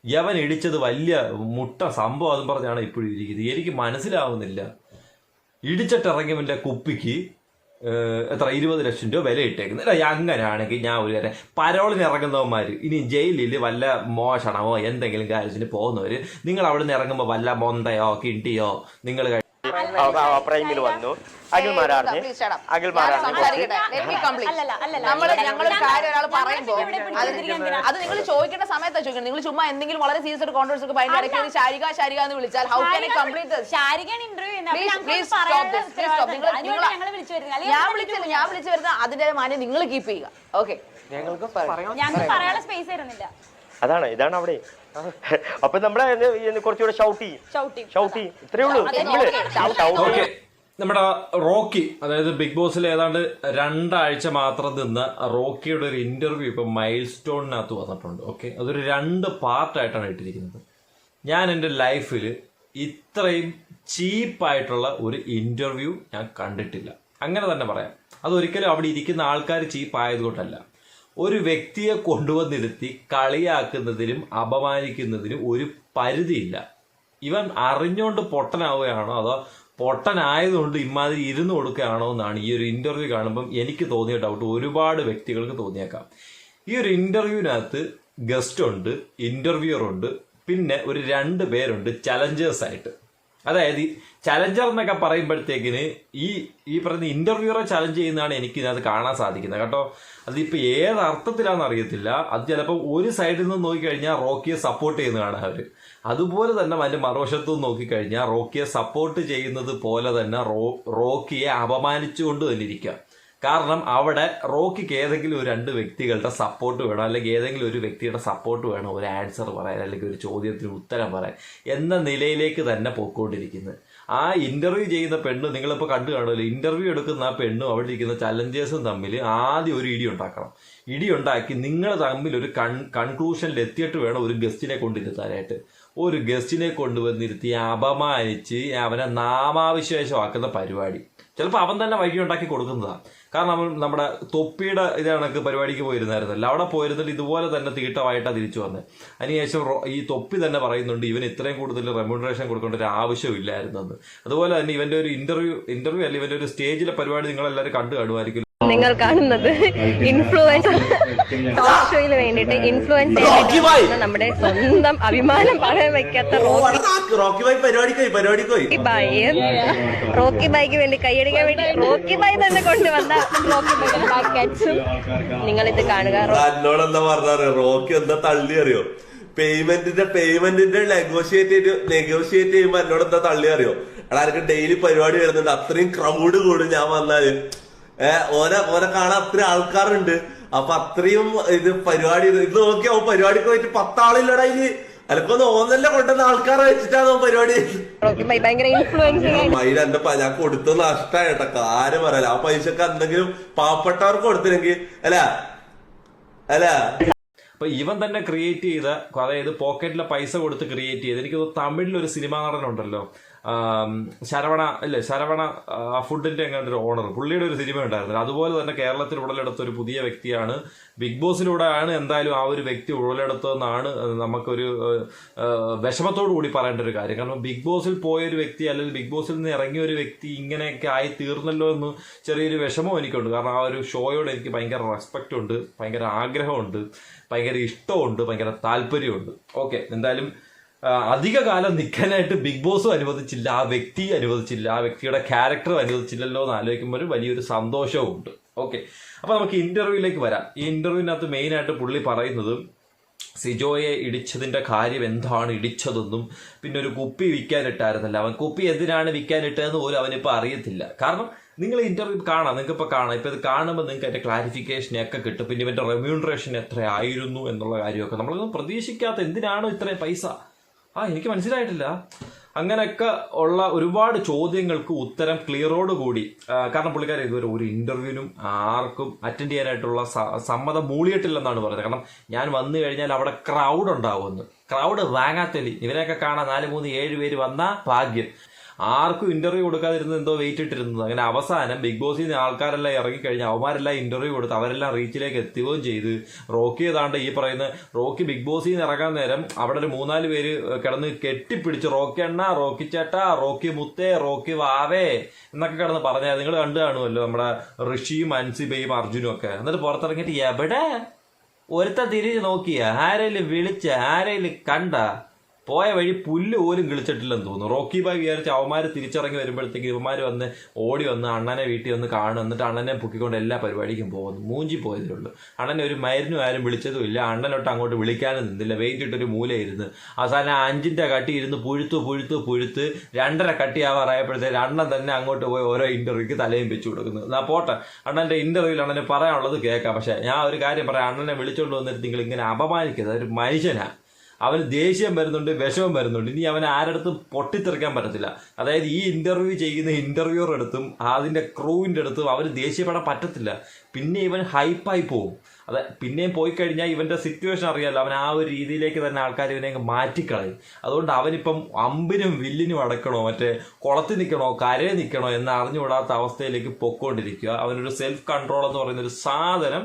യവൻ ഇടിച്ചത് വലിയ മുട്ട സംഭവം അതും പറഞ്ഞാണ് ഇപ്പോഴും ഇരിക്കുന്നത്. എനിക്ക് മനസ്സിലാവുന്നില്ല. ഇടിച്ചിട്ടിറങ്ങിയവൻ്റെ കുപ്പിക്ക് എത്ര 20 ലക്ഷം രൂപ വില ഇട്ടേക്കുന്നത്. അല്ല, അങ്ങനെയാണെങ്കിൽ ഞാൻ ഒരു കാര്യം, പരോളിന് ഇറങ്ങുന്നവന്മാർ ഇനി ജയിലിൽ വല്ല മോഷണമോ എന്തെങ്കിലും കാര്യത്തിന് പോകുന്നവർ, നിങ്ങൾ അവിടെ നിന്ന് ഇറങ്ങുമ്പോൾ വല്ല മൊന്തയോ കിണ്ടിയോ നിങ്ങൾ പ്രൈമിൽ വന്നു. അഖിൽമാരാണ് അത് നിങ്ങൾ ചോദിക്കേണ്ട സമയത്താ ചോദിക്കണം. നിങ്ങൾ ചുമ്മാ എന്തെങ്കിലും വളരെ സീരിയസ് ഒരു കോൺട്രവേഴ്സ് ഒക്കെ ഭയങ്കര ശാരിക എന്ന് വിളിച്ചാൽ ഹൗ ക്യാൻ ഐ കംപ്ലീറ്റ് ഞാൻ വിളിച്ചു വരുന്ന അതിന്റെ മാന്യം നിങ്ങൾ കീപ്പ് ചെയ്യുക. ഓക്കെ, ഇതാണ് അവിടെ. അപ്പൊ നമ്മളെ കുറച്ചുകൂടെ ഷൗട്ടി ഇത്രേ ഉള്ളൂ. നമ്മുടെ റോക്കി, അതായത് ബിഗ് ബോസിൽ ഏതാണ്ട് 2 ആഴ്ച മാത്രം നിന്ന റോക്കിയുടെ ഒരു ഇന്റർവ്യൂ ഇപ്പൊ മൈൽ സ്റ്റോണിനകത്ത് വന്നിട്ടുണ്ട്. ഓക്കെ, അതൊരു 2 പാർട്ടായിട്ടാണ് ഇട്ടിരിക്കുന്നത്. ഞാൻ എൻ്റെ ലൈഫിൽ ഇത്രയും ചീപ്പായിട്ടുള്ള ഒരു ഇന്റർവ്യൂ ഞാൻ കണ്ടിട്ടില്ല, അങ്ങനെ തന്നെ പറയാം. അതൊരിക്കലും അവിടെ ഇരിക്കുന്ന ആൾക്കാർ ചീപ്പായതുകൊണ്ടല്ല. ഒരു വ്യക്തിയെ കൊണ്ടുവന്നിരുത്തി കളിയാക്കുന്നതിനും അപമാനിക്കുന്നതിനും ഒരു പരിധിയില്ല. ഇവൻ അറിഞ്ഞുകൊണ്ട് പൊട്ടനാവുകയാണോ അതോ പൊട്ടനായതുകൊണ്ട് ഇമാതിരി ഇരുന്ന് കൊടുക്കുകയാണോ എന്നാണ് ഈ ഒരു ഇന്റർവ്യൂ കാണുമ്പം എനിക്ക് തോന്നിയ ഡൗട്ട് ഒരുപാട് വ്യക്തികൾക്ക് തോന്നിയേക്കാം. ഈ ഒരു ഇന്റർവ്യൂവിനകത്ത് ഗസ്റ്റ് ഉണ്ട്, ഇന്റർവ്യൂർ ഉണ്ട്, പിന്നെ ഒരു 2 പേരുണ്ട് ചലഞ്ചേഴ്സ് ആയിട്ട്. അതായത് ഈ ചലഞ്ചർ എന്നൊക്കെ പറയുമ്പോഴത്തേക്കിന് ഈ പറയുന്ന ഇന്റർവ്യൂറെ ചലഞ്ച് ചെയ്യുന്നതാണ് എനിക്ക് ഇതിനകത്ത് കാണാൻ സാധിക്കുന്നത് കേട്ടോ. അതിപ്പോൾ ഏത് അർത്ഥത്തിലാണെന്ന് അറിയത്തില്ല. അത് ചിലപ്പോൾ ഒരു സൈഡിൽ നിന്ന് നോക്കിക്കഴിഞ്ഞാൽ റോക്കിയെ സപ്പോർട്ട് ചെയ്യുന്നതാണ് അവർ. അതുപോലെ തന്നെ അതിന്റെ മറുവശത്തു നിന്ന് നോക്കിക്കഴിഞ്ഞാൽ റോക്കിയെ സപ്പോർട്ട് ചെയ്യുന്നത് പോലെ തന്നെ റോക്കിയെ അപമാനിച്ചുകൊണ്ട് തന്നെ ഇരിക്കുക. കാരണം അവിടെ റോക്കിക്ക് ഏതെങ്കിലും ഒരു 2 വ്യക്തികളുടെ സപ്പോർട്ട് വേണം, അല്ലെങ്കിൽ ഏതെങ്കിലും ഒരു വ്യക്തിയുടെ സപ്പോർട്ട് വേണം ഒരു ആൻസർ പറയാൻ, അല്ലെങ്കിൽ ഒരു ചോദ്യത്തിന് ഉത്തരം പറയാൻ എന്ന നിലയിലേക്ക് തന്നെ പോയിക്കൊണ്ടിരിക്കുന്നത്. ആ ഇന്റർവ്യൂ ചെയ്യുന്ന പെണ്ണ് നിങ്ങളിപ്പോൾ കണ്ടു കാണുമല്ലോ, ഇന്റർവ്യൂ എടുക്കുന്ന ആ പെണ്ണും അവിടെ ഇരിക്കുന്ന ചലഞ്ചേഴ്സും തമ്മിൽ ആദ്യം ഒരു ഇടി ഉണ്ടാക്കണം. ഇടി ഉണ്ടാക്കി നിങ്ങൾ തമ്മിൽ ഒരു കൺക്ലൂഷനിൽ എത്തിയിട്ട് വേണം ഒരു ഗസ്റ്റിനെ കൊണ്ടിരുത്താനായിട്ട്. ഒരു ഗസ്റ്റിനെ കൊണ്ടുവന്നിരുത്തി അപമാനിച്ച് അവനെ നാമാവിശേഷമാക്കുന്ന പരിപാടി ചിലപ്പോൾ അവൻ തന്നെ വൈകി ഉണ്ടാക്കി കൊടുക്കുന്നതാണ്. കാരണം അവൻ നമ്മുടെ തൊപ്പിയുടെ ഇതണക്ക് പരിപാടിക്ക് പോയിരുന്നായിരുന്നല്ലോ, അവിടെ പോയിരുന്നിട്ട് ഇതുപോലെ തന്നെ തീട്ടമായിട്ടാണ് തിരിച്ചു വന്നത്. അതിനുശേഷം ഈ തൊപ്പി തന്നെ പറയുന്നുണ്ട് ഇവൻ ഇത്രയും കൂടുതൽ റെമ്യൂണറേഷൻ കൊടുക്കേണ്ട ഒരു ആവശ്യമില്ലായിരുന്നെന്ന്. അതുപോലെ തന്നെ ഇവന്റെ ഒരു ഇന്റർവ്യൂ അല്ല, ഇവന്റെ ഒരു സ്റ്റേജിലെ പരിപാടി നിങ്ങളെല്ലാവരും കണ്ടു കാണുമായിരിക്കും. നിങ്ങൾ കാണുന്നത് ഇൻഫ്ലുവൻസ് ടോക്ക് ഷോയിൽ വേണ്ടിയിട്ട് ഇൻഫ്ലുവൻസ് നമ്മുടെ സ്വന്തം അഭിമാനം പറയാൻ വെക്കാത്ത റോക്കി ബൈക്ക് വേണ്ടി കൈയടിക്കാൻ വേണ്ടി റോക്കി ബൈ തന്നെ കൊണ്ടുവന്ന റോക്കി ബൈ നിങ്ങൾ ഇത് കാണുക. എന്നോട് എന്താ പറഞ്ഞാറ് റോക്കി എന്താ തള്ളി അറിയോ? പേയ്മെന്റിന്റെ നെഗോഷിയേറ്റ് ചെയ്യുമ്പോ എന്നോട് എന്താ തള്ളി അറിയോ? എടാ എനിക്ക് ഡെയിലി പരിപാടി വരുന്നുണ്ട്, അത്രയും ക്രൗഡ് കൂടും ഞാൻ വന്നാല്. ഓനെ കാണാൻ അത്രയും ആൾക്കാരുണ്ട്. അപ്പൊ അത്രയും ഇത് പരിപാടി ഇത് നോക്കിയാ പരിപാടിക്ക് പോയിട്ട് 10 ആളില്ലടാ ഇനി അലക്കൊന്ന് ഓന്നല്ല കൊണ്ടുവന്ന ആൾക്കാരെ വെച്ചിട്ടാണ് പരിപാടി. എന്റെ ഞാൻ കൊടുത്ത നഷ്ടമായിട്ട കാര്യം പറയല. ആ പൈസക്ക് എന്തെങ്കിലും പാവപ്പെട്ടവർക്ക് കൊടുത്തില്ലെങ്കിൽ അല്ല അപ്പൊ ഇവൻ തന്നെ ക്രിയേറ്റ് ചെയ്ത, അതായത് പോക്കറ്റിലെ പൈസ കൊടുത്ത് ക്രിയേറ്റ് ചെയ്ത്, എനിക്ക് തമിഴിലൊരു സിനിമാ നടനുണ്ടല്ലോ, ശരവണ ഫുഡിന്റെ എങ്ങാണ്ട് ഒരു ഓണർ, പുള്ളിയുടെ ഒരു സിനിമ ഉണ്ടായിരുന്നു. അതുപോലെ തന്നെ കേരളത്തിൽ ഉടലെടുത്ത ഒരു പുതിയ വ്യക്തിയാണ്. ബിഗ് ബോസിലൂടെയാണ് എന്തായാലും ആ ഒരു വ്യക്തി ഉടലെടുത്തതെന്നാണ് നമുക്കൊരു വിഷമത്തോടു കൂടി പറയേണ്ട ഒരു കാര്യം. കാരണം ബിഗ് ബോസിൽ പോയൊരു വ്യക്തി, അല്ലെങ്കിൽ ബിഗ് ബോസിൽ നിന്ന് ഇറങ്ങിയ ഒരു വ്യക്തി ഇങ്ങനെയൊക്കെ ആയി തീർന്നല്ലോ എന്ന് ചെറിയൊരു വിഷമം എനിക്കുണ്ട്. കാരണം ആ ഒരു ഷോയോട് എനിക്ക് ഭയങ്കര റെസ്പെക്റ്റ് ഉണ്ട്, ഭയങ്കര ആഗ്രഹമുണ്ട്, ഭയങ്കര ഇഷ്ടമുണ്ട്, ഭയങ്കര താല്പര്യമുണ്ട്. ഓക്കെ, എന്തായാലും അധിക കാലം നിൽക്കാനായിട്ട് ബിഗ് ബോസും അനുവദിച്ചില്ല, ആ വ്യക്തി അനുവദിച്ചില്ല, ആ വ്യക്തിയുടെ ക്യാരക്ടർ അനുവദിച്ചില്ലല്ലോ എന്ന് ആലോചിക്കുമ്പോൾ വലിയൊരു സന്തോഷവും ഉണ്ട്. ഓക്കെ, അപ്പൊ നമുക്ക് ഇന്റർവ്യൂയിലേക്ക് വരാം. ഈ ഇന്റർവ്യൂവിനകത്ത് മെയിനായിട്ട് പുള്ളി പറയുന്നത് സിജോയെ ഇടിച്ചതിന്റെ കാര്യം എന്താണ് ഇടിച്ചതെന്നും, പിന്നെ ഒരു കുപ്പി വിൽക്കാനിട്ടായിരുന്നല്ല, അവൻ കുപ്പി എന്തിനാണ് വിൽക്കാനിട്ടതെന്ന് പോലും അവനിപ്പോൾ അറിയത്തില്ല. കാരണം നിങ്ങൾ ഇന്റർവ്യൂ കാണാം, നിങ്ങൾക്ക് ഇപ്പോൾ കാണാം, ഇപ്പൊ ഇത് കാണുമ്പോൾ നിങ്ങൾക്ക് അതിന്റെ ക്ലാരിഫിക്കേഷനൊക്കെ കിട്ടും. പിന്നെ ഇവന്റെ റെമ്യൂണറേഷൻ എത്രയായിരുന്നു എന്നുള്ള കാര്യമൊക്കെ നമ്മളൊന്നും പ്രതീക്ഷിക്കാത്ത, എന്തിനാണോ ഇത്രയും പൈസ, എനിക്ക് മനസ്സിലായിട്ടില്ല. അങ്ങനെയൊക്കെ ഉള്ള ഒരുപാട് ചോദ്യങ്ങൾക്ക് ഉത്തരം ക്ലിയറോടുകൂടി, കാരണം പുള്ളിക്കാരൻ ഇതുവരെ ഒരു ഇന്റർവ്യൂവിനും ആർക്കും അറ്റൻഡ് ചെയ്യാനായിട്ടുള്ള സമ്മതം മൂളിയിട്ടില്ലെന്നാണ് പറയുന്നത്. കാരണം ഞാൻ വന്നു കഴിഞ്ഞാൽ അവിടെ ക്രൗഡ് ഉണ്ടാവുമെന്ന്. ക്രൗഡ് വാങ്ങാത്തലി, ഇവരെയൊക്കെ കാണാൻ 4, 3, 7 പേര് വന്നാൽ ഭാഗ്യം. ആർക്കും ഇന്റർവ്യൂ കൊടുക്കാതിരുന്നത് എന്തോ വെയിറ്റ് ഇട്ടിരുന്നത്. അങ്ങനെ അവസാനം ബിഗ് ബോസിൽ നിന്ന് ആൾക്കാരെല്ലാം ഇറങ്ങിക്കഴിഞ്ഞ് അവന്മാരെല്ലാം ഇന്റർവ്യൂ കൊടുത്ത് അവരെല്ലാം റീച്ചിലേക്ക് എത്തുകയും ചെയ്ത്. റോക്കി ഏതാണ്ട് ഈ പറയുന്ന റോക്കി ബിഗ് ബോസിൽ നിന്ന് ഇറങ്ങാൻ നേരം അവിടെ ഒരു 3-4 പേര് കിടന്ന് കെട്ടിപ്പിടിച്ച് റോക്കി അണ്ണ, റോക്കി ചേട്ടാ, റോക്കി മുത്തേ, റോക്കി വാവേ എന്നൊക്കെ കിടന്ന് പറഞ്ഞാൽ നിങ്ങൾ കണ്ടു കാണുമല്ലോ നമ്മുടെ ഋഷിയും അൻസിബയും അർജുനും ഒക്കെ. എന്നിട്ട് പുറത്തിറങ്ങിയിട്ട് എവിടെ ഒരുത്ത തിരിഞ്ഞ് നോക്കിയ ആരെങ്കിലും വിളിച്ച ആരെങ്കിലും കണ്ട പോയ വഴി പുല്ല് പോലും കിളിച്ചിട്ടില്ലെന്ന് തോന്നുന്നു. റോക്കി ബായ് വിചാരിച്ച് അവന്മാർ തിരിച്ചിറങ്ങി വരുമ്പോഴത്തേക്ക് ഇവന്മാർ വന്ന് ഓടി വന്ന് അണ്ണനെ വീട്ടിൽ വന്ന് കാണും. എന്നിട്ട് അണ്ണനെ പൊക്കിക്കൊണ്ട് എല്ലാ പരിപാടിക്കും പോകുന്നു. മൂഞ്ചി പോയതേ ഉള്ളൂ. അണ്ണനെ ഒരു മരുന്നും ആരും വിളിച്ചതും ഇല്ല. അണ്ണനോട്ട് അങ്ങോട്ട് വിളിക്കാനും നിന്നില്ല. വെയിറ്റ് ഇട്ടൊരു മൂലയിരുന്ന് അവസാനം 5ന്റെ കട്ടി ഇരുന്ന് പുഴുത്ത് 2.5 കട്ടി ആവാറായപ്പോഴത്തേക്ക് അണ്ണൻ തന്നെ അങ്ങോട്ട് പോയി ഓരോ ഇന്റർവ്യൂക്ക് തലയും വെച്ച് കൊടുക്കുന്നു. എന്നാ പോട്ടെ, അണ്ണന്റെ ഇന്റർവ്യൂവിൽ അണ്ണന് പറയാനുള്ളത് കേൾക്കാം. പക്ഷെ ഞാൻ ഒരു കാര്യം പറയാം, അണ്ണനെ വിളിച്ചോണ്ട് വന്നിട്ട് നിങ്ങൾ ഇങ്ങനെ അപമാനിക്കരുത്. ഒരു മനുഷ്യനാ, അവന് ദേഷ്യം വരുന്നുണ്ട്, വിഷമം വരുന്നുണ്ട്. ഇനി അവൻ ആരടുത്തും പൊട്ടിത്തെറിക്കാൻ പറ്റത്തില്ല. അതായത് ഈ ഇന്റർവ്യൂ ചെയ്യുന്ന ഇന്റർവ്യൂറുടെ അടുത്തും അതിന്റെ ക്രൂവിന്റെ അടുത്തും അവന് ദേഷ്യപ്പെടാൻ പറ്റത്തില്ല. പിന്നെ ഇവൻ ഹൈപ്പായി പോവും. പിന്നെയും പോയി കഴിഞ്ഞാൽ ഇവന്റെ സിറ്റുവേഷൻ അറിയാമല്ലോ, അവൻ ആ ഒരു രീതിയിലേക്ക് തന്നെ ആൾക്കാർ ഇവനെ മാറ്റിക്കളയും. അതുകൊണ്ട് അവനിപ്പം അമ്പിനും വില്ലിനും അടക്കണോ മറ്റേ കുളത്തിൽ നിൽക്കണോ കരയിൽ നിൽക്കണോ എന്ന് അറിഞ്ഞുകൂടാത്ത അവസ്ഥയിലേക്ക് പൊക്കോണ്ടിരിക്കുക. അവനൊരു സെൽഫ് കൺട്രോൾ എന്ന് പറയുന്ന ഒരു സാധനം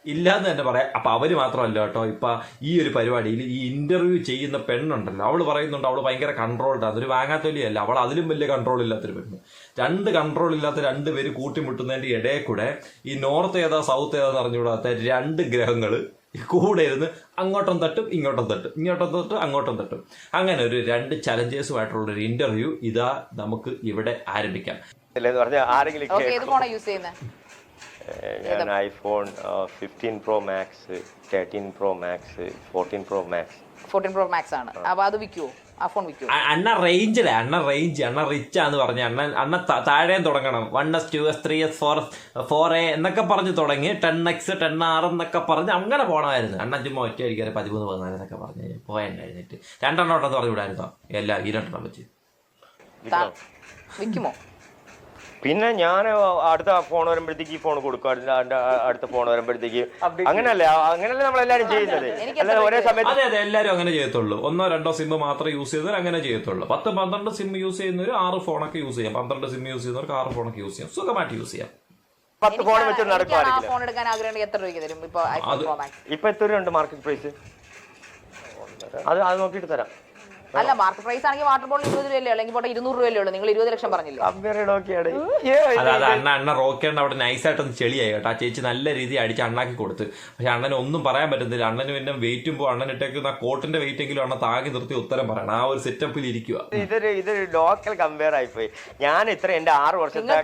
ഇല്ലാന്ന് തന്നെ പറയാം. അപ്പൊ അവര് മാത്രമല്ല കേട്ടോ, ഇപ്പൊ ഈ ഒരു പരിപാടിയിൽ ഈ ഇന്റർവ്യൂ ചെയ്യുന്ന പെണ്ണുണ്ടല്ലോ, അവള് പറയുന്നുണ്ട് അവള് ഭയങ്കര കൺട്രോൾഡ്. അതൊരു വാങ്ങാത്തൊലിയല്ല, അവൾ അതിലും വലിയ കൺട്രോൾ ഇല്ലാത്തൊരു പെണ്ണ്. 2 കൺട്രോൾ ഇല്ലാത്ത 2 പേര് കൂട്ടിമുട്ടുന്നതിന്റെ ഇടയിൽ കൂടെ ഈ നോർത്ത് ഏതാ സൗത്ത് ഏതാന്ന് അറിഞ്ഞുകൂടാത്ത 2 ഗ്രഹങ്ങൾ കൂടെ ഇരുന്ന് അങ്ങോട്ടും തട്ടും ഇങ്ങോട്ടും തട്ടും, ഇങ്ങോട്ടും തട്ടും അങ്ങോട്ടും തട്ടും. അങ്ങനെ ഒരു 2 ചലഞ്ചേഴ്സുമായിട്ടുള്ള ഒരു ഇന്റർവ്യൂ ഇതാ നമുക്ക് ഇവിടെ ആരംഭിക്കാം. ഞാൻ iPhone 15 Pro Max, 13 Pro Max, 14 Pro Max. 14 Pro Max ആണ്. അപ്പൊ അത് വിൽക്കുവോ? ആ ഫോൺ വിൽക്കുവോ? അണ്ണ റേഞ്ചിലെ അണ്ണ റിച്ചാന്ന് പറഞ്ഞ അണ്ണ താഴെയും തുടങ്ങണം. 1S 2S 3S 4A എന്നൊക്കെ പറഞ്ഞ് തുടങ്ങി 10X 10R എന്നൊക്കെ പറഞ്ഞ് അങ്ങനെ പോകണമായിരുന്നു. അണ്ണ ചുമ്മാ ഒറ്റ അടിക്കാറ് 13 14 എന്നൊക്കെ പറഞ്ഞ് പോയെഴുന്നേറ്റ് 2 എണ്ണം ഉണ്ടെന്ന് പറഞ്ഞു വിടായിരുന്നോ? എല്ലാ ഈ 2 എണ്ണം വെച്ച് വിൽക്കുമോ? പിന്നെ ഞാൻ അടുത്ത ഫോൺ വരുമ്പോഴത്തേക്ക് ഈ ഫോൺ കൊടുക്കും, അടുത്ത ഫോൺ വരുമ്പോഴത്തേക്ക്. അങ്ങനല്ലേ നമ്മളെല്ലാരും ചെയ്യുന്നത്. ഒരേ സമയത്ത് അതെ എല്ലാരും അങ്ങനെ ചെയ്യത്തുള്ളൂ. 1-2 സിം മാത്രം യൂസ് ചെയ്യുന്നവർ അങ്ങനെ ചെയ്യത്തുള്ളൂ. 10-12 സിം യൂസ് ചെയ്യുന്നവർ 6 ഫോണൊക്കെ യൂസ് ചെയ്യാം. 12 സിം യൂസ് ചെയ്യുന്നവർക്ക് 6 ഫോണൊക്കെ യൂസ് ചെയ്യാം. സുഖമായിട്ട് യൂസ് ചെയ്യാം. 10 ഫോൺ വെച്ച് നടക്കും. ഫോൺ എടുക്കാൻ ആഗ്രഹം എത്ര രൂപയ്ക്ക് തരും? ഇപ്പൊ എത്ര രൂപയുണ്ട് മാർക്കറ്റ് പ്രൈസ്? അത് നോക്കിയിട്ട് തരാം. അല്ല, മാർക്കറ്റ് പ്രൈസ് ആണെങ്കിൽ വാട്ടർ ബോട്ടിൽ 20 രൂപയല്ലേ, അല്ലെങ്കിൽ 200 രൂപയല്ലേ ഉള്ളൂ. നിങ്ങൾ 20 ലക്ഷം പറഞ്ഞില്ലേ? അണ്ണ റോക്കേണ്ട അവിടെ നൈസായിട്ടൊന്ന് ചെളിയായി കേട്ടോ. ആ ചേച്ചി നല്ല രീതിയിൽ അടിച്ച് അണ്ണാക്കി കൊടുത്ത്. പക്ഷെ അണ്ണന് ഒന്നും പറയാൻ പറ്റുന്നില്ല. അണ്ണന് പിന്നെ വെയിറ്റും പോ അണ്ണൻ ഇട്ടേക്കുന്ന കോട്ടിന്റെ വെയിറ്റ് എങ്കിലും അണ്ണ താങ്ങി നിർത്തി ഉത്തരം പറയണം. ആ ഒരു സെറ്റപ്പിൽ ഇരിക്കുക. ഇതൊരു ലോക്കൽ കമ്പയർ ആയിപ്പോയി. ഞാൻ ഇത്ര എന്റെ 6 വർഷത്തെ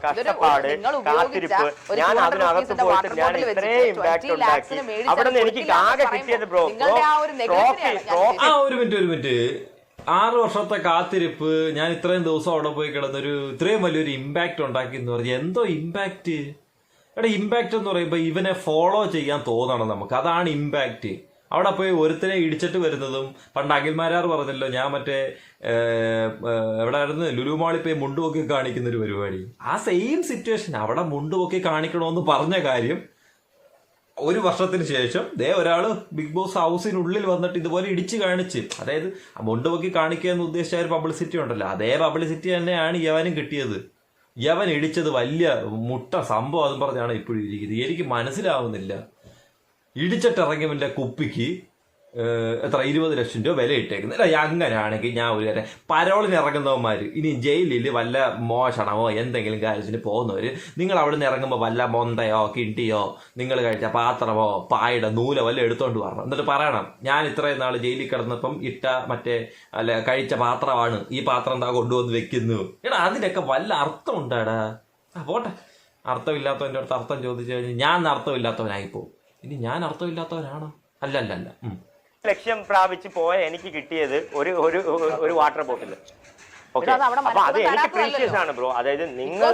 കഷ്ടപ്പാട് കാത്തിരിപ്പ്, ഞാൻ അതിനകത്ത് പോയിട്ട് ഞാൻ ഇത്രയും ഇമ്പാക്ട് ഉണ്ടാക്കി. അവിടെ നിന്ന് എനിക്ക് ആകെ കിട്ടിയത് ബ്രോ ഒരു മിനിറ്റ് 6 വർഷത്തെ കാത്തിരിപ്പ്, ഞാൻ ഇത്രയും ദിവസം അവിടെ പോയി കിടന്നൊരു ഇത്രയും വലിയൊരു ഇമ്പാക്ട് ഉണ്ടാക്കി എന്ന് പറഞ്ഞാൽ എന്തോ ഇമ്പാക്ട്. ഇമ്പാക്ട് എന്ന് പറയുമ്പോ ഇവനെ ഫോളോ ചെയ്യാൻ തോന്നണം നമുക്ക്, അതാണ് ഇമ്പാക്ട്. അവിടെ പോയി ഒരുത്തനെ ഇടിച്ചിട്ട് വരുന്നതും പണ്ട് അഖിൽമാരാർ പറഞ്ഞല്ലോ, ഞാൻ മറ്റേ എവിടെ ആയിരുന്നു ലുലുമാളിൽ പോയി മുണ്ടുപൊക്കി കാണിക്കുന്ന ഒരു പരിപാടി. ആ സെയിം സിറ്റുവേഷൻ അവിടെ മുണ്ടുപൊക്കി കാണിക്കണമെന്ന് പറഞ്ഞ കാര്യം 1 വർഷത്തിന് ശേഷം ഒരാള് ബിഗ് ബോസ് ഹൗസിനുള്ളിൽ വന്നിട്ട് ഇതുപോലെ ഇടിച്ചു കാണിച്ച്, അതായത് മുണ്ടുപൊക്കി കാണിക്കുക എന്ന് ഉദ്ദേശിച്ച ഒരു പബ്ലിസിറ്റി ഉണ്ടല്ലോ, അതേ പബ്ലിസിറ്റി തന്നെയാണ് യവനും കിട്ടിയത്. യവൻ ഇടിച്ചത് വലിയ മുട്ട സംഭവം അതും പറഞ്ഞാണ് ഇപ്പോഴും ഇരിക്കുന്നത്. എനിക്ക് മനസ്സിലാവുന്നില്ല. ഇടിച്ചിട്ടിറങ്ങിയവന്റെ കുപ്പിക്ക് എത്ര 20 ലക്ഷം രൂപ വില ഇട്ടേക്കുന്നത്. അങ്ങനെയാണെങ്കിൽ ഞാൻ ഒരു കാര്യം, പരോളിന് ഇറങ്ങുന്നവന്മാര് ഇനി ജയിലിൽ വല്ല മോഷണമോ എന്തെങ്കിലും കാര്യത്തിന് പോകുന്നവര്, നിങ്ങൾ അവിടെ നിന്ന് ഇറങ്ങുമ്പോൾ വല്ല മൊന്തയോ കിണ്ടിയോ നിങ്ങൾ കഴിച്ച പാത്രമോ പായുടെ നൂലോ വല്ല എടുത്തോണ്ട് വരണം. എന്നിട്ട് പറയണം, ഞാൻ ഇത്രയും നാൾ ജയിലിൽ കിടന്നപ്പം ഇട്ട മറ്റേ അല്ല കഴിച്ച പാത്രമാണ്, ഈ പാത്രം എന്താ കൊണ്ടുവന്ന് വെക്കുന്നു. അതിനൊക്കെ വല്ല അർത്ഥം ഉണ്ടാടാ. പോട്ടെ, അർത്ഥമില്ലാത്തവന്റെ അടുത്ത് അർത്ഥം ചോദിച്ചു കഴിഞ്ഞാൽ ഞാൻ അർത്ഥമില്ലാത്തവനായിപ്പോവും. ഇനി ഞാൻ അർത്ഥമില്ലാത്തവനാണോ? അല്ലല്ലല്ല. ലക്ഷ്യം പ്രാപിച്ച് പോയ എനിക്ക് കിട്ടിയത് ഒരു വാട്ടർ ബോട്ടിൽ. അപ്പൊ അത് എനിക്ക് പ്രീഷ്യസ് ആണ് ബ്രോ. അതായത് നിങ്ങൾ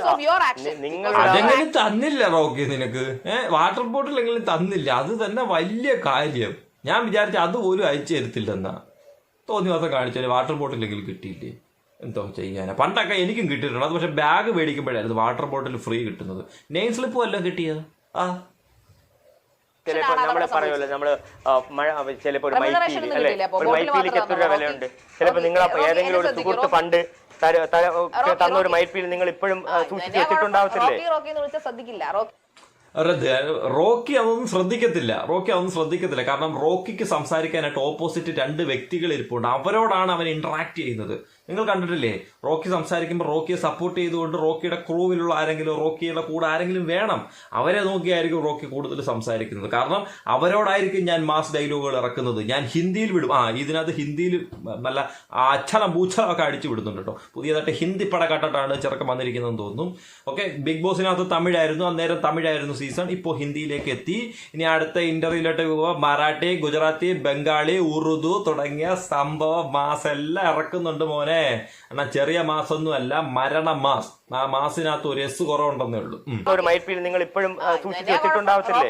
അതെങ്കിലും തന്നില്ല റോക്കി നിനക്ക്, വാട്ടർ ബോട്ടിലെങ്കിലും തന്നില്ല. അത് തന്നെ വലിയ കാര്യം. ഞാൻ വിചാരിച്ച അത് പോലും അയച്ചു തരത്തില്ലെന്നാ. തോന്നി മാസം കാണിച്ചാല് വാട്ടർ ബോട്ടിലെങ്കിലും കിട്ടിയില്ലേ? എന്തോ ചെയ്യാനാ. പണ്ടൊക്കെ എനിക്കും കിട്ടിയിട്ടുണ്ട്. അത് പക്ഷെ ബാഗ് മേടിക്കുമ്പോഴായിരുന്നു വാട്ടർ ബോട്ടിൽ ഫ്രീ കിട്ടുന്നത്. നെയിം സ്ലിപ്പും എല്ലാം കിട്ടിയത്. ചിലപ്പോ നമ്മള് പറയുമല്ലോ നമ്മള് ചിലപ്പോ ഒരു മൈപ്പിയിൽ അല്ലെ, ഒരു മൈപ്പിയിലേക്ക് എത്ര രൂപ വിലയുണ്ട്. ചിലപ്പോ നിങ്ങൾ ഏതെങ്കിലും ഒരു സുഹൃത്ത് ഫണ്ട് തന്ന ഒരു മൈപ്പിയിൽ നിങ്ങൾ ഇപ്പോഴും സൂക്ഷിച്ചു വെച്ചിട്ടുണ്ടാവത്തില്ലേ? റോക്കി അതൊന്നും ശ്രദ്ധിക്കത്തില്ല. കാരണം റോക്കിക്ക് സംസാരിക്കാനായിട്ട് ഓപ്പോസിറ്റ് രണ്ട് വ്യക്തികൾ ഇരിപ്പുണ്ട്. അവരോടാണ് അവൻ ഇന്ററാക്ട് ചെയ്യുന്നത്. നിങ്ങൾ കണ്ടിട്ടില്ലേ, റോക്കി സംസാരിക്കുമ്പോൾ റോക്കിയെ സപ്പോർട്ട് ചെയ്തുകൊണ്ട് റോക്കിയുടെ ക്രൂവിലുള്ള ആരെങ്കിലും, റോക്കിയുടെ കൂടെ ആരെങ്കിലും വേണം. അവരെ നോക്കിയായിരിക്കും റോക്കി കൂടുതൽ സംസാരിക്കുന്നത്. കാരണം അവരോടായിരിക്കും ഞാൻ മാസ് ഡയലോഗുകൾ ഇറക്കുന്നത്. ഞാൻ ഹിന്ദിയിൽ വിടും. ഇതിനകത്ത് ഹിന്ദിയിൽ നല്ല അച്ഛനം പൂച്ചലൊക്കെ അടിച്ചു വിടുന്നുണ്ട് കേട്ടോ. പുതിയതായിട്ട് ഹിന്ദി പട കണ്ടിട്ടാണ് ചെറുക്കം വന്നിരിക്കുന്നതെന്ന് തോന്നുന്നു. ഓക്കെ, ബിഗ് ബോസിനകത്ത് തമിഴായിരുന്നു, അന്നേരം തമിഴായിരുന്നു സീസൺ. ഇപ്പോൾ ഹിന്ദിയിലേക്ക് എത്തി. ഇനി അടുത്ത ഇന്റർവ്യൂയിലോട്ട് പോവുക. മറാഠി, ഗുജറാത്തി, ബംഗാളി, ഉറുദു തുടങ്ങിയ സംഭവ മാസ് എല്ലാം ഇറക്കുന്നുണ്ട് മോനെ. എന്നാ ചെറിയ മാസൊന്നും അല്ല, മരണ മാസ്. ആ മാസിനകത്ത് ഒരു എസ് കുറവുണ്ടെന്നേ ഉള്ളൂ. ഒരു മൈപ്പിൽ നിങ്ങൾ ഇപ്പോഴും സൂക്ഷിച്ചു വെച്ചിട്ടുണ്ടാവത്തില്ലേ?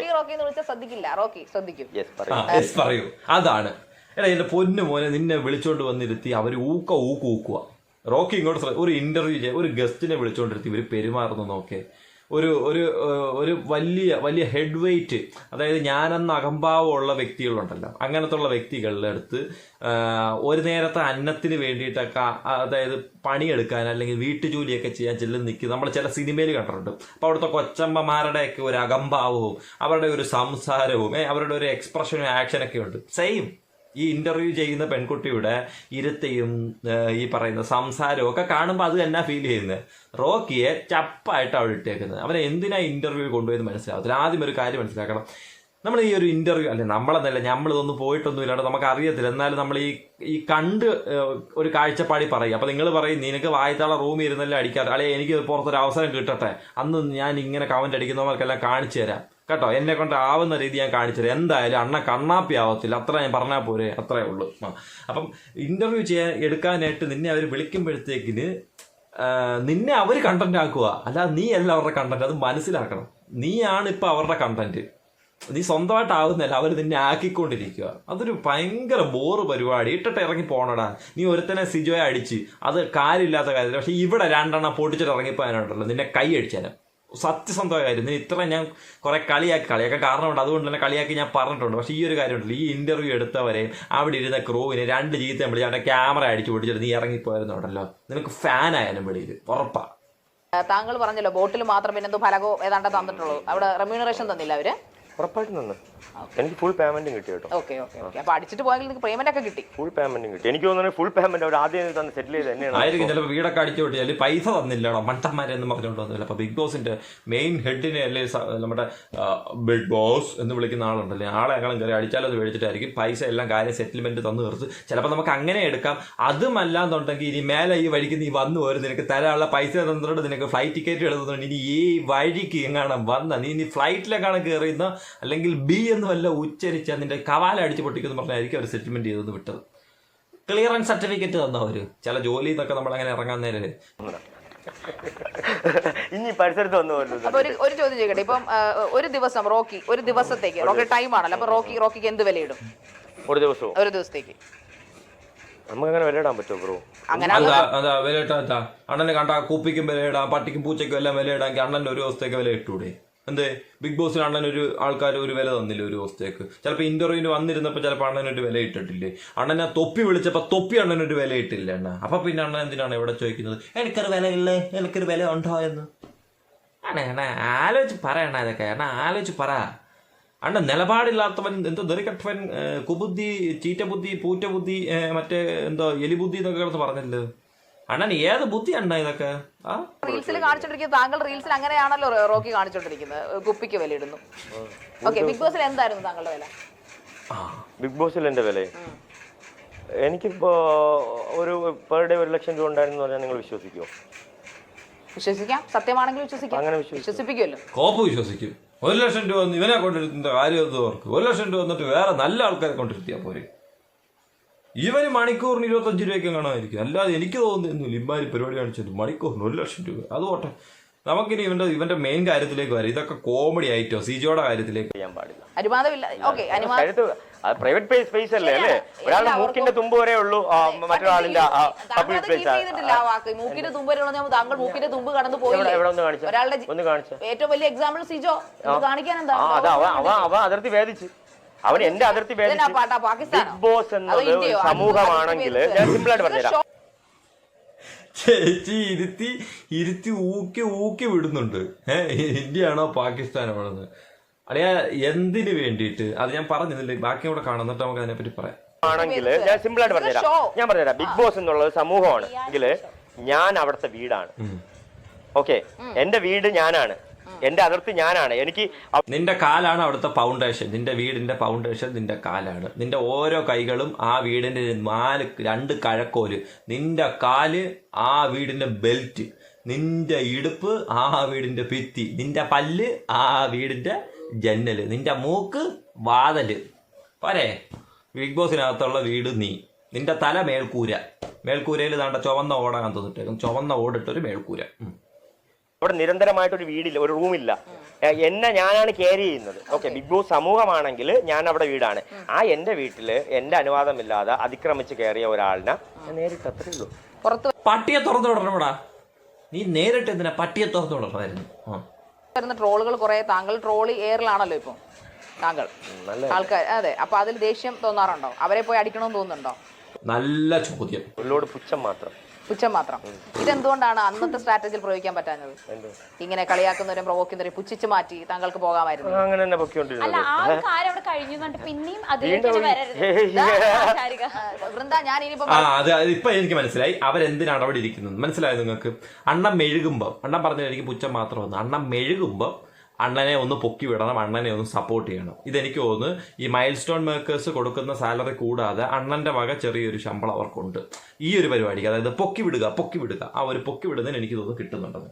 പറയൂ. അതാണ് എടാ എന്റെ പൊന്നു മോനെ, നിന്നെ വിളിച്ചോണ്ട് വന്നിരുത്തി അവര് ഊക്കുക. റോക്കി ഇങ്ങോട്ട് ഒരു ഇന്റർവ്യൂ ഒരു ഗസ്റ്റിനെ വിളിച്ചോണ്ടിരുത്തി ഇവര് പെരുമാറുന്നു നോക്കേ. ഒരു വലിയ ഹെഡ് വെയിറ്റ്, അതായത് ഞാനെന്ന അകംഭാവമുള്ള വ്യക്തികളുണ്ടല്ലോ, അങ്ങനത്തെ ഉള്ള വ്യക്തികളുടെ അടുത്ത് ഒരു നേരത്തെ അന്നത്തിന് വേണ്ടിയിട്ടൊക്കെ, അതായത് പണിയെടുക്കാൻ അല്ലെങ്കിൽ വീട്ടുജോലിയൊക്കെ ചെയ്യാൻ ചെല്ലുന്ന നിൽക്കും. നമ്മൾ ചില സിനിമയിൽ കണ്ടിട്ടുണ്ട്. അപ്പോൾ അവിടുത്തെ കൊച്ചമ്മമാരുടെയൊക്കെ ഒരു അകംഭാവവും അവരുടെ ഒരു സംസാരവും അവരുടെ ഒരു എക്സ്പ്രഷനും ആക്ഷനൊക്കെ ഉണ്ട്. സെയിം ഈ ഇന്റർവ്യൂ ചെയ്യുന്ന പെൺകുട്ടിയുടെ ഇരുത്തയും ഈ പറയുന്ന സംസാരവും ഒക്കെ കാണുമ്പോൾ അത് തന്നെ ഫീൽ ചെയ്യുന്നത്. റോക്കിയെ ചപ്പായിട്ട് അവിടെ ഇട്ടേക്കുന്നത്. അവനെ എന്തിനാ ഇന്റർവ്യൂ കൊണ്ടുപോയത് മനസ്സിലാവത്തില്ല. ആദ്യം ഒരു കാര്യം മനസ്സിലാക്കണം, നമ്മൾ ഈ ഒരു ഇന്റർവ്യൂ അല്ലെ നമ്മളെന്നല്ല, നമ്മളിതൊന്നും പോയിട്ടൊന്നും ഇല്ലാണ്ട് നമുക്ക് അറിയത്തില്ല. എന്നാലും നമ്മൾ ഈ കണ്ട് ഒരു കാഴ്ചപ്പാടി പറയും. അപ്പൊ നിങ്ങൾ പറയും നിനക്ക് വായത്താള റൂമിൽ ഇരുന്നല്ലേ അടിക്കാറ്, അല്ലെ എനിക്ക് പുറത്തൊരു അവസരം കിട്ടട്ടെ, അന്ന് ഞാൻ ഇങ്ങനെ കമന്റ് അടിക്കുന്നവർക്കെല്ലാം കാണിച്ചു തരാം കേട്ടോ, എന്നെ കൊണ്ട് ആവുന്ന രീതി ഞാൻ കാണിച്ചത്. എന്തായാലും അണ്ണ കണ്ണാപ്പി ആവത്തില്ല, അത്ര ഞാൻ പറഞ്ഞാൽ പോരെ, അത്രേ ഉള്ളൂ. അപ്പം ഇന്റർവ്യൂ എടുക്കാനായിട്ട് നിന്നെ അവർ വിളിക്കുമ്പോഴത്തേക്കിന് നിന്നെ അവർ കണ്ടന്റ് ആക്കുക, അല്ലാതെ നീ അല്ല അവരുടെ കണ്ടന്റ്. അത് മനസ്സിലാക്കണം. നീയാണ് ഇപ്പൊ അവരുടെ കണ്ടന്റ്. നീ സ്വന്തമായിട്ടാവുന്നില്ല, അവർ നിന്നെ ആക്കിക്കൊണ്ടിരിക്കുക. അതൊരു ഭയങ്കര ബോറ് പരിപാടി. ഇട്ടിട്ട് ഇറങ്ങി പോണടാ. നീ ഒരുത്തനെ സിജോയെ അടിച്ച്, അത് കാര്യമില്ലാത്ത കാര്യമില്ല. പക്ഷെ ഇവിടെ രണ്ടെണ്ണം പൊട്ടിച്ചിട്ട് ഇറങ്ങിപ്പോയാനുണ്ടല്ലോ, നിന്നെ കൈ അടിച്ചാലും സത്യസന്ധമായ കാര്യം. നീ ഇത്ര ഞാൻ കുറെ കളിയാക്കാൻ കാരണമുണ്ട്, അതുകൊണ്ട് തന്നെ കളിയാക്കി ഞാൻ പറഞ്ഞിട്ടുണ്ട്. പക്ഷെ ഈ ഒരു കാര്യമുണ്ടല്ലോ, ഈ ഇന്റർവ്യൂ എടുത്തവരെ അവിടെ ഇരുന്ന ക്രൂവിനെ 2 ചീത്ത വിളിച്ച് അവന്റെ ക്യാമറ അടിച്ചു പൊടിച്ചിട്ട് നീ ഇറങ്ങിപ്പോയിരുന്നുണ്ടല്ലോ, നിനക്ക് ഫാൻ ആയാലും വെളിയിൽ ഉറപ്പാ. താങ്കൾ പറഞ്ഞല്ലോ ബോട്ടിൽ മാത്രം പിന്നെ എന്തോ ഫലകോ ഏതാണ്ട് തന്നിട്ടുള്ളൂ, അവിടെ റെമ്യൂണറേഷൻ തന്നില്ല അവര്? ഉറപ്പായിട്ടും തന്നെ എനിക്ക് ഫുൾ പേയ്മെന്റും കിട്ടി കേട്ടോ. അപ്പൊ അടിച്ചിട്ട് പോയെങ്കിൽ നിങ്ങൾക്ക് പേയ്മെന്റ് ഒക്കെ കിട്ടി? ഫുൾ പേയ്മെന്റും കിട്ടി. എനിക്ക് തോന്നുന്നു ഫുൾ പേയ്മെന്റ് അവർ ആദ്യം തന്നെ സെറ്റിൽ ചെയ്ത് തന്നെയാണ്. ആയിരിക്കും ചിലപ്പോൾ വീടൊക്കെ അടിച്ചു പൊട്ടിയാൽ പൈസ തന്നില്ലടോ മണ്ടന്മാരെന്ന് പറഞ്ഞുകൊണ്ട് വന്നില്ല. അപ്പൊ ബിഗ് ബോസിന്റെ മെയിൻ ഹെഡിനെ അല്ലെ നമ്മുടെ ബിഗ് ബോസ് എന്ന് വിളിക്കുന്ന ആളുണ്ടല്ലേ, ആളെക്കാളും കയറി അടിച്ചാലത് മേടിച്ചിട്ടായിരിക്കും പൈസ എല്ലാം കാര്യം സെറ്റിൽമെന്റ് തന്നു തീർത്ത്. ചിലപ്പോൾ നമുക്ക് അങ്ങനെ എടുക്കാം. അതുമല്ലാന്നുണ്ടെങ്കിൽ ഇനി മേലെ ഈ വഴിക്ക് നീ വന്നു പോരും, നിനക്ക് തരാനുള്ള പൈസ തന്നിട്ടുണ്ട്, നിനക്ക് ഫ്ലൈറ്റ് ടിക്കറ്റ് എടുത്തിട്ടുണ്ട്, ഇനി ഈ വഴിക്ക് എങ്ങാണ് വന്ന നീ ഫ്ലൈറ്റിലേക്കാണ് കയറിയുന്ന അല്ലെങ്കിൽ ബി എന്ന് വല്ല ഉച്ചരിച്ച് അതിന്റെ കവാല അടിച്ച് പൊട്ടിക്കുന്നു പറഞ്ഞായിരിക്കും അവർ സെറ്റിൽമെന്റ് ചെയ്തെന്ന് വിട്ടത്. ക്ലിയറൻസ് സർട്ടിഫിക്കറ്റ് തന്നവര് ചില ജോലി എന്നൊക്കെ നമ്മൾ അങ്ങനെ ഇറങ്ങാൻ നേരെ ഇനി പരിസരത്ത് വന്നു. അപ്പൊ ഒരു ചോദ്യം ചോദിക്കട്ടെ, ഇപ്പം ഒരു ദിവസം റോക്കി ഒരു ദിവസത്തേക്ക് റോക്കി ടൈം ആണല്ലോ, അപ്പൊ റോക്കിക്ക് എന്ത് വിലയിടും ഒരു ദിവസത്തേക്ക്? നമുക്ക് അങ്ങനെ വിലയിടാൻ പറ്റുമോ ബ്രോ? വിലയിട്ടാ അണ്ണനെ കണ്ട കുപ്പിക്കും വിലയിടാം, പട്ടിക്കും പൂച്ചയ്ക്കും എല്ലാം വിലയിടാമെങ്കിൽ അണ്ണന്റെ ഒരു ദിവസത്തേക്ക് വില ഇട്ടൂടെ? എന്തേ ബിഗ് ബോസിന് അണ്ണൻ ആൾക്കാർ ഒരു വില തന്നില്ല ഒരു ദിവസത്തേക്ക്? ചിലപ്പോൾ ഇന്റർവ്യൂവിന് വന്നിരുന്നപ്പോൾ ചിലപ്പോൾ അണ്ണനൊരു വില ഇട്ടിട്ടില്ലേ? അണ്ണനെ തൊപ്പി വിളിച്ചപ്പോൾ തൊപ്പി അണ്ണനൊരു വില ഇട്ടില്ല അണ്ണ. അപ്പൊ പിന്നെ അണ്ണൻ എന്തിനാണ് ഇവിടെ ചോദിക്കുന്നത് എനിക്കൊരു വില ഇല്ലേ, എനിക്കൊരു വില ഉണ്ടോ എന്ന്? അണ്ണ ആലോചിച്ച് പറയണ ഇതൊക്കെ, അണ്ണ ആലോചിച്ച് പറ. അണ്ണ നിലപാടില്ലാത്തവൻ, എന്തോ നെറിക്കട്ടവൻ, കുബുദ്ധി, ചീറ്റബുദ്ധി, പൂറ്റബുദ്ധി, മറ്റേ എന്തോ എലിബുദ്ധി എന്നൊക്കെ കിടന്ന് പറഞ്ഞല്ലോ. അണ്ണൻ ഏത് ബുദ്ധി അണ്ണ ഇതൊക്കെ? റീൽസിൽ കാണിച്ചോണ്ടിരിക്കുന്നത്, താങ്കൾ റീൽസിൽ അങ്ങനെയാണല്ലോ റോക്കി കാണിച്ചോണ്ടിരിക്കുന്നത്, കുപ്പിക്ക് വില ഇടുന്നു. ഓക്കെ, ബിഗ് ബോസിൽ എന്തായിരുന്നു താങ്കളുടെ വില? ബിഗ് ബോസിൽ എന്റെ വില എനിക്കിപ്പോ ഒരു പെർ ഡേ 1 ലക്ഷം രൂപ ഉണ്ടായിരുന്നു പറഞ്ഞാൽ നിങ്ങൾ വിശ്വസിക്കുമോ? വിശ്വസിക്കാം, സത്യമാണെങ്കിൽ വിശ്വസിക്കാം. അങ്ങനെ വിശ്വസിപ്പിക്കുമല്ലോ. കോപ്പ് വിശ്വസിക്കും. 1 ലക്ഷം രൂപ ഇവനെ കൊണ്ടിരുന്ന കാര്യം ഓർക്ക്. 1 ലക്ഷം രൂപ വന്നിട്ട് വേറെ നല്ല ആൾക്കാരെ കൊണ്ടിരുത്തിയാ പോരെ. ഇവന് മണിക്കൂറിന് 25 രൂപയ്ക്ക് കാണാമായിരിക്കും. അല്ലാതെ എനിക്ക് തോന്നുന്നില്ല ഇമ്മാരി പരിപാടി കാണിച്ചത് മണിക്കൂറിന് 1 ലക്ഷം രൂപ. അത് പോട്ടെ, നമുക്കിനി ഇവന്റെ മെയിൻ കാര്യത്തിലേക്ക് വരാം. ഇതൊക്കെ കോമഡി ആയിട്ടോ സിജോയുടെ കാര്യത്തിലേക്ക് ചെയ്യാൻ പാടില്ല. അനുവാദമില്ല. ഓക്കെ, പ്രൈവറ്റ് സ്പേസ് അല്ലേ അല്ലേ? ഒരാളുടെ മൂക്കിന്റെ തുമ്പ് വരെ ഉള്ളൂ മറ്റൊരാളിന്റെ പബ്ലിക് പ്ലേസ്. മൂക്കിന്റെ തുമ്പ് വരെ താങ്കൾ മൂക്കിന്റെ തുമ്പ് കടന്നു പോയില്ലേ? ഒരാളുടെ ഏറ്റവും വലിയ എക്സാമ്പിൾ സിജോ. കാണിക്കാൻ എന്താ? അവ അതിർത്തി വേദിച്ച്, അവൻ എന്റെ അതിർത്തി വേദിച്ച്. ബിഗ് ബോസ് എന്നത് സമൂഹമാണെങ്കിൽ ഞാൻ സിമ്പിൾ ആയിട്ട് പറഞ്ഞുതരാം. ചേച്ചി ഇരുത്തി ഊക്കി വിടുന്നുണ്ട്. ഇന്ത്യയാണോ പാകിസ്ഥാനോ ആണെന്ന് അളിയ എന്തിനു വേണ്ടിയിട്ട് അത് ഞാൻ പറഞ്ഞില്ല. ബാക്കി കൂടെ കാണുന്നിട്ട് നമുക്ക് അതിനെപ്പറ്റി പറയാം. ആണെങ്കിൽ ഞാൻ സിമ്പിൾ ആയിട്ട് പറഞ്ഞുതരാം. ബിഗ് ബോസ് എന്നുള്ളത് സമൂഹമാണ് എങ്കിൽ ഞാൻ അവിടുത്തെ വീടാണ്. ഓക്കെ, എന്റെ വീട് ഞാനാണ്, എന്റെ അതിർത്തി ഞാനാണ്. എനിക്ക് നിന്റെ കാലാണ് അവിടുത്തെ ഫൗണ്ടേഷൻ. നിന്റെ വീടിന്റെ ഫൗണ്ടേഷൻ നിന്റെ കാലാണ്. നിന്റെ ഓരോ കൈകളും ആ വീടിന്റെ 2 കഴക്കോല്. നിന്റെ കാല് ആ വീടിന്റെ ബെൽറ്റ്. നിന്റെ ഇടുപ്പ് ആ വീടിന്റെ ഭിത്തി. നിന്റെ പല്ല് ആ വീടിന്റെ ജന്നല്. നിന്റെ മൂക്ക് വാതല്. പോരെ ബിഗ് ബോസിനകത്തുള്ള വീട് നീ. നിന്റെ തല മേൽക്കൂര. മേൽക്കൂരയിൽ താണ്ട ചുവന്ന ഓടാൻ തോന്നിട്ടേക്കും. ചുവന്ന ഓടിട്ടൊരു മേൽക്കൂര. അവിടെ നിരന്തരമായിട്ടൊരു വീടില്ല, ഒരു റൂമില്ല. എന്നെ ഞാനാണ് കെയർ ചെയ്യുന്നത്. ഓക്കെ, ബിഗ് ബോസ് സമൂഹമാണെങ്കിൽ ഞാൻ അവിടെ വീടാണ്. ആ എന്റെ വീട്ടില് എന്റെ അനുവാദമില്ലാതെ അതിക്രമിച്ച് കയറിയ ഒരാളിനെ നേരിട്ട് അത്രേ ഉള്ളൂ. പട്ടിയെ തുറന്നു വിടണോടാ. നീ നേരിട്ട് എന്തിനാ പട്ടിയെ തുറന്നു വിടണമായിരുന്നു? വരുന്ന ട്രോളുകൾ കുറെ താങ്കൾ ട്രോളി എയറിലാണല്ലോ ഇപ്പൊ താങ്കൾ ആൾക്കാർ. അതെ, അപ്പൊ അതിൽ ദേഷ്യം തോന്നാറുണ്ടോ? അവരെ പോയി അടിക്കണമെന്ന് തോന്നുന്നുണ്ടോ? നല്ല ചോദ്യം. ഉള്ളോട് പുച്ഛം മാത്രം. ഇതെന്തുകൊണ്ടാണ് അന്നത്തെ സ്ട്രാറ്റജിയിൽ പ്രയോഗിക്കാൻ പറ്റാഞ്ഞത്? ഇങ്ങനെ കളിയാക്കുന്നവരും പ്രവോക്കുന്നവരും പുച്ഛിച്ച് മാറ്റി താങ്കൾക്ക് പോകാമായിരുന്നു. അങ്ങനെ തന്നെ പൊക്കിക്കൊണ്ടിരുന്നത്. വൃന്ദ, ഞാൻ ഇനിയിപ്പോ ഇപ്പൊ എനിക്ക് മനസ്സിലായി അവരെന്തിനാണ് അവിടെ ഇരിക്കുന്നത്. മനസ്സിലായത് നിങ്ങൾക്ക്? അണ്ണൻ മെഴുകുമ്പോ, അണ്ണൻ പറഞ്ഞ എനിക്ക് പുച്ഛം മാത്രം വന്നു. അണ്ണൻ മെഴുകുമ്പോ അണ്ണനെ ഒന്ന് പൊക്കി വിടണം, അണ്ണനെ ഒന്ന് സപ്പോർട്ട് ചെയ്യണം. ഇതെനിക്ക് തോന്നുന്നു ഈ മൈൽ സ്റ്റോൺ മേക്കേഴ്സ് കൊടുക്കുന്ന സാലറി കൂടാതെ അണ്ണന്റെ വക ചെറിയൊരു ശമ്പളം അവർക്കുണ്ട് ഈ ഒരു പരിപാടിക്ക്. അതായത് പൊക്കി വിടുക ആ ഒരു പൊക്കി വിടുന്നതിന് എനിക്ക് തോന്നുന്നു കിട്ടുന്നുണ്ടെന്ന്.